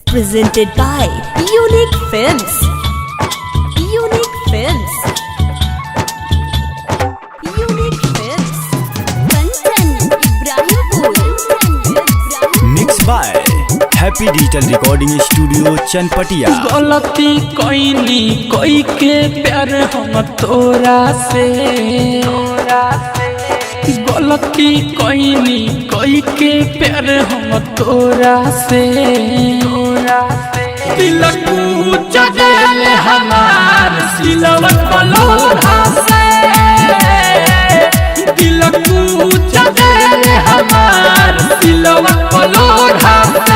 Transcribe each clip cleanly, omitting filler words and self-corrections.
Presented by Unique Films. Unique Films. Unique Films. Kanchan Ibrahimpur. Mixed by Happy Digital Recording Studio Chanpatia। गलती कोई कोई के प्यार हम तोरा से, गलती कोई के प्यार हम तोरा से, दिल कूच दिल हमार सिलवा पलोरा से, दिल कूच दिल हमार सिलवा पलोरा से।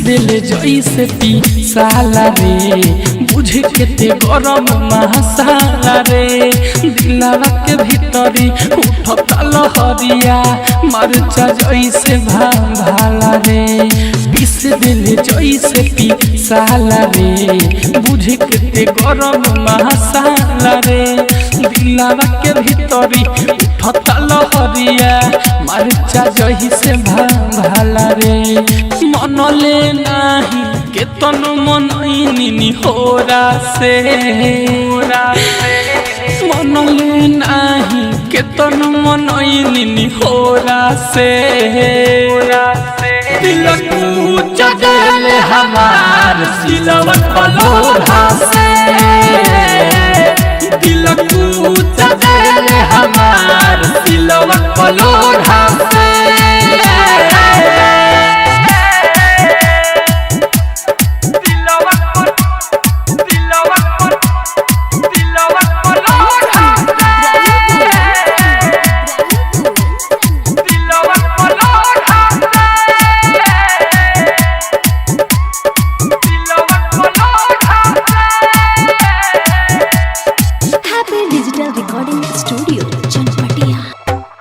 दिल जैसे पी साला रे, बुझ के ते गरम मसाला रे, दिलवा के भीतरी उठता लहरिया मरचा जैसे भाला रे। पीस दिल जैसे पी साला रे, बुझ के ते गरम मसाला रे, दिलवा के भीतरी उठता लहरिया मरचा जैसे भाला रे। मनले नाही के तनु मनइनी होरा से, मनले नाही के तनु मनइनी होरा से, दिल कूच दिल हमार सिलवा पलोरा से, दिल कूच दिल हमार सिलवा पलोरा से।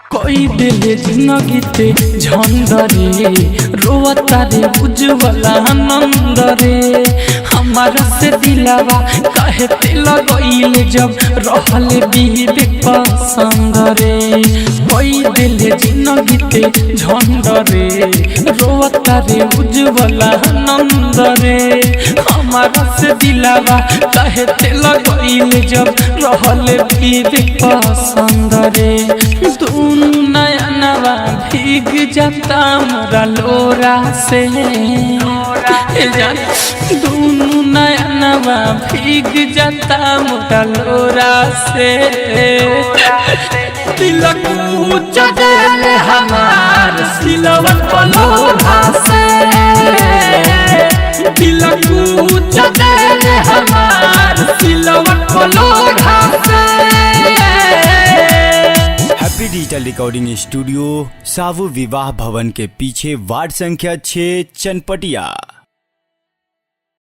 कोई दिल जिंदगी ते झंडरे, रोता रे उज्जवला नंद रे, हमारा से दिलवा कहे ते लगइल जब रहल बीबी पसंद रे। कोई दिल जिंदगी ते झंडरे, रोता रे उज्जवला नंद रे, हमारा से दिलवा कहे ते लगइल जब रहल बीबी पसंद रे। दोनों नयनवा भीग जाता मोरा लोरा से, दोनों नयनवा भीग जाता मोरा लोरा से, दिल कूच दिल हमार सिलवा पलोरा से, दिल कूच दिल हमार सिलवा पलोरा से। हैप्पी डिजिटल रिकॉर्डिंग स्टूडियो सावु विवाह भवन के पीछे वार्ड संख्या 6 चनपटिया।